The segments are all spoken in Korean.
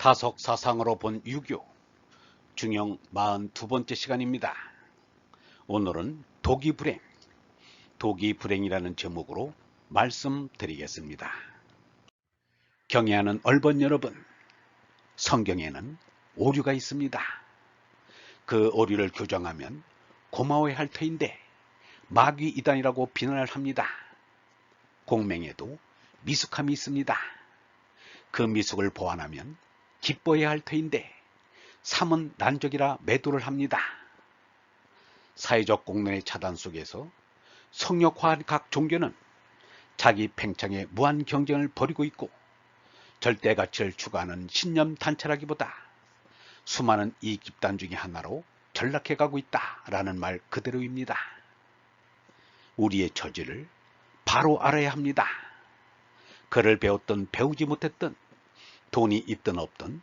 타석 사상으로 본 유교 중형 42번째 시간입니다. 오늘은 도기불행이라는 제목으로 말씀드리겠습니다. 경애하는 얼번 여러분, 성경에는 오류가 있습니다. 그 오류를 교정하면 고마워야 할 터인데 마귀 이단이라고 비난을 합니다. 공맹에도 미숙함이 있습니다. 그 미숙을 보완하면 기뻐해야 할 터인데 삼은 난적이라 매도를 합니다. 사회적 공론의 차단 속에서 성역화한 각 종교는 자기 팽창의 무한 경쟁을 벌이고 있고 절대 가치를 추구하는 신념 단체라기보다 수많은 이익 집단 중의 하나로 전락해가고 있다라는 말 그대로입니다. 우리의 처지를 바로 알아야 합니다. 글을 배웠든 배우지 못했든 돈이 있든 없든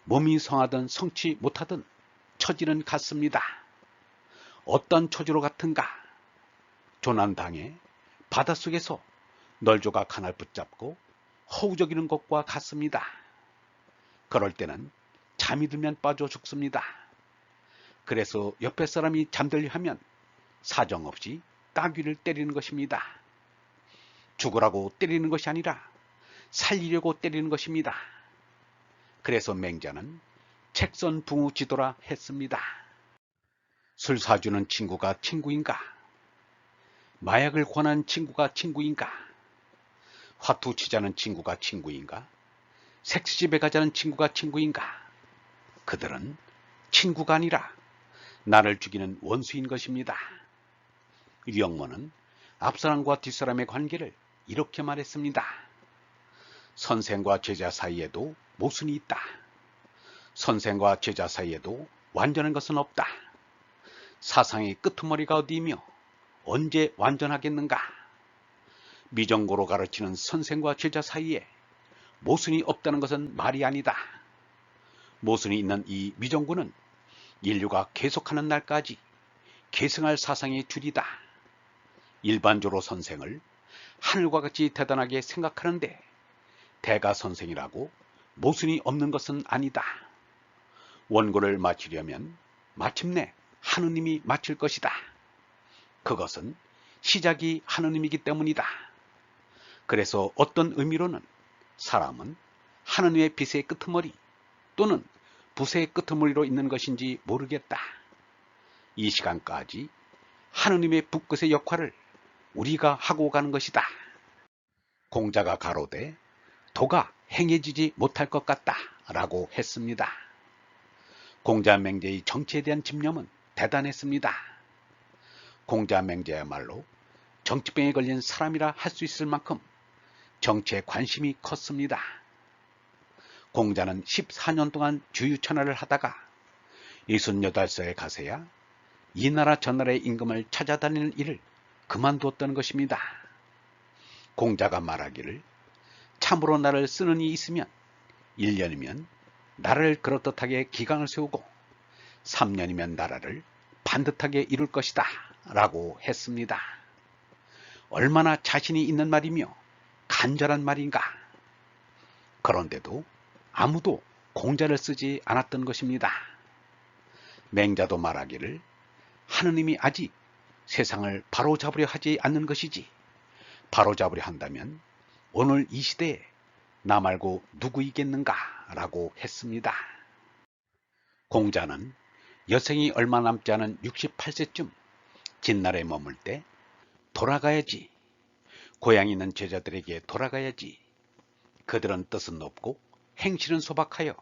몸이 성하든 성치 못하든 처지는 같습니다. 어떤 처지로 같은가? 조난당해 바닷속에서 널조각 하나를 붙잡고 허우적이는 것과 같습니다. 그럴 때는 잠이 들면 빠져 죽습니다. 그래서 옆에 사람이 잠들려 하면 사정없이 따귀를 때리는 것입니다. 죽으라고 때리는 것이 아니라 살리려고 때리는 것입니다. 그래서 맹자는 책선붕우지도라 했습니다. 술 사주는 친구가 친구인가? 마약을 권한 친구가 친구인가? 화투 치자는 친구가 친구인가? 섹스집에 가자는 친구가 친구인가? 그들은 친구가 아니라 나를 죽이는 원수인 것입니다. 유영모는 앞사람과 뒷사람의 관계를 이렇게 말했습니다. 선생과 제자 사이에도 모순이 있다. 선생과 제자 사이에도 완전한 것은 없다. 사상의 끄트머리가 어디이며 언제 완전하겠는가? 미정고로 가르치는 선생과 제자 사이에 모순이 없다는 것은 말이 아니다. 모순이 있는 이 미정고는 인류가 계속하는 날까지 계승할 사상의 줄이다. 일반적으로 선생을 하늘과 같이 대단하게 생각하는데 대가선생이라고 모순이 없는 것은 아니다. 원고를 마치려면 마침내 하느님이 마칠 것이다. 그것은 시작이 하느님이기 때문이다. 그래서 어떤 의미로는 사람은 하느님의 빛의 끄트머리 또는 붓의 끄트머리로 있는 것인지 모르겠다. 이 시간까지 하느님의 붓끝의 역할을 우리가 하고 가는 것이다. 공자가 가로되 도가 행해지지 못할 것 같다 라고 했습니다. 공자 맹자의 정치에 대한 집념은 대단했습니다. 공자 맹자야말로 정치병에 걸린 사람이라 할 수 있을 만큼 정치에 관심이 컸습니다. 공자는 14년 동안 주유천하를 하다가 68세에 가서야 이 나라 저 나라의 임금을 찾아다니는 일을 그만두었다는 것입니다. 공자가 말하기를 참으로 나를 쓰는 이 있으면 1년이면 나라를 그렇듯하게 기강을 세우고 3년이면 나라를 반듯하게 이룰 것이다 라고 했습니다. 얼마나 자신이 있는 말이며 간절한 말인가. 그런데도 아무도 공자를 쓰지 않았던 것입니다. 맹자도 말하기를 하느님이 아직 세상을 바로잡으려 하지 않는 것이지 바로잡으려 한다면 오늘 이 시대에 나 말고 누구이겠는가 라고 했습니다. 공자는 여생이 얼마 남지 않은 68세쯤 진날에 머물 때 돌아가야지, 고향 있는 제자들에게 돌아가야지, 그들은 뜻은 높고 행실은 소박하여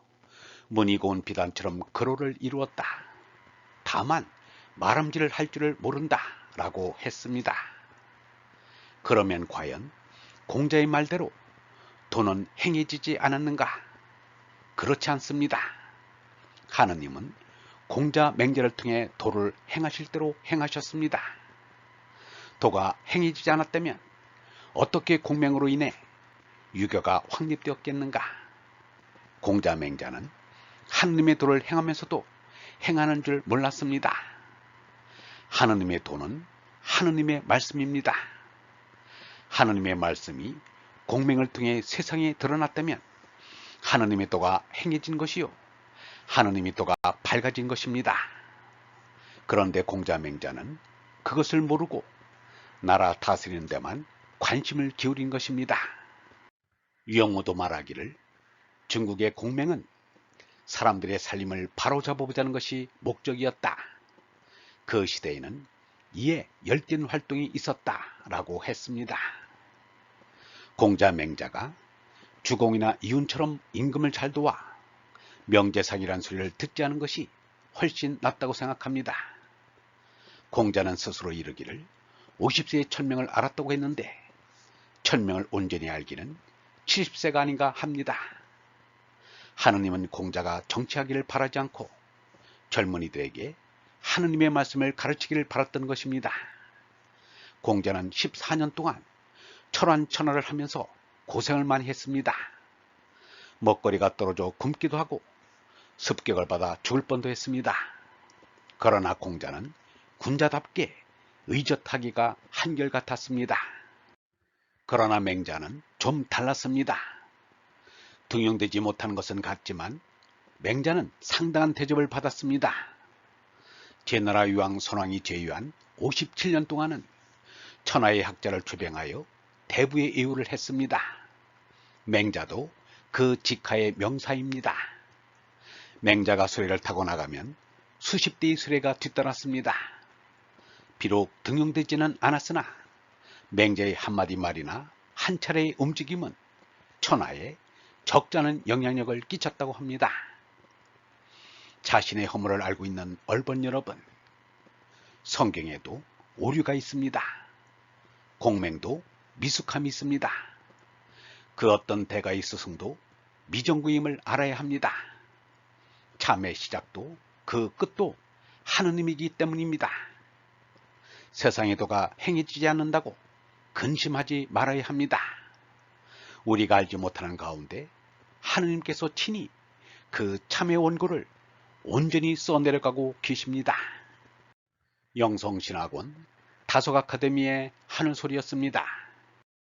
문이 고운 비단처럼 글호를 이루었다. 다만 말음질을 할 줄을 모른다 라고 했습니다. 그러면 과연 공자의 말대로 도는 행해지지 않았는가? 그렇지 않습니다. 하느님은 공자 맹자를 통해 도를 행하실 대로 행하셨습니다. 도가 행해지지 않았다면 어떻게 공명으로 인해 유교가 확립되었겠는가? 공자 맹자는 하느님의 도를 행하면서도 행하는 줄 몰랐습니다. 하느님의 도는 하느님의 말씀입니다. 하느님의 말씀이 공명을 통해 세상에 드러났다면 하느님의 도가 행해진 것이요 하느님의 도가 밝아진 것입니다. 그런데 공자맹자는 그것을 모르고 나라 다스리는 데만 관심을 기울인 것입니다. 유영호도 말하기를 중국의 공맹은 사람들의 살림을 바로잡아보자는 것이 목적이었다. 그 시대에는 이에 열띤 활동이 있었다라고 했습니다. 공자맹자가 주공이나 이윤처럼 임금을 잘 도와 명제상이란 소리를 듣지 않은 것이 훨씬 낫다고 생각합니다. 공자는 스스로 이르기를 50세에 천명을 알았다고 했는데 천명을 온전히 알기는 70세가 아닌가 합니다. 하느님은 공자가 정치하기를 바라지 않고 젊은이들에게 하느님의 말씀을 가르치기를 바랐던 것입니다. 공자는 14년 동안 철환천하를 하면서 고생을 많이 했습니다. 먹거리가 떨어져 굶기도 하고 습격을 받아 죽을 뻔도 했습니다. 그러나 공자는 군자답게 의젓하기가 한결같았습니다. 그러나 맹자는 좀 달랐습니다. 등용되지 못하는 것은 같지만 맹자는 상당한 대접을 받았습니다. 제나라 유황 선왕이 제위한 57년 동안은 천하의 학자를 초빙하여 대부의 예우를 했습니다. 맹자도 그 직하의 명사입니다. 맹자가 수레를 타고 나가면 수십 대의 수레가 뒤따랐습니다. 비록 등용되지는 않았으나 맹자의 한마디 말이나 한 차례의 움직임은 천하에 적잖은 영향력을 끼쳤다고 합니다. 자신의 허물을 알고 있는 얼번 여러분, 성경에도 오류가 있습니다. 공맹도 미숙함이 있습니다. 그 어떤 대가의 스승도 미정구임을 알아야 합니다. 참의 시작도 그 끝도 하느님이기 때문입니다. 세상의 도가 행해지지 않는다고 근심하지 말아야 합니다. 우리가 알지 못하는 가운데 하느님께서 친히 그 참의 원고를 온전히 써내려가고 계십니다. 영성신학원 다속아카데미의 하늘소리였습니다.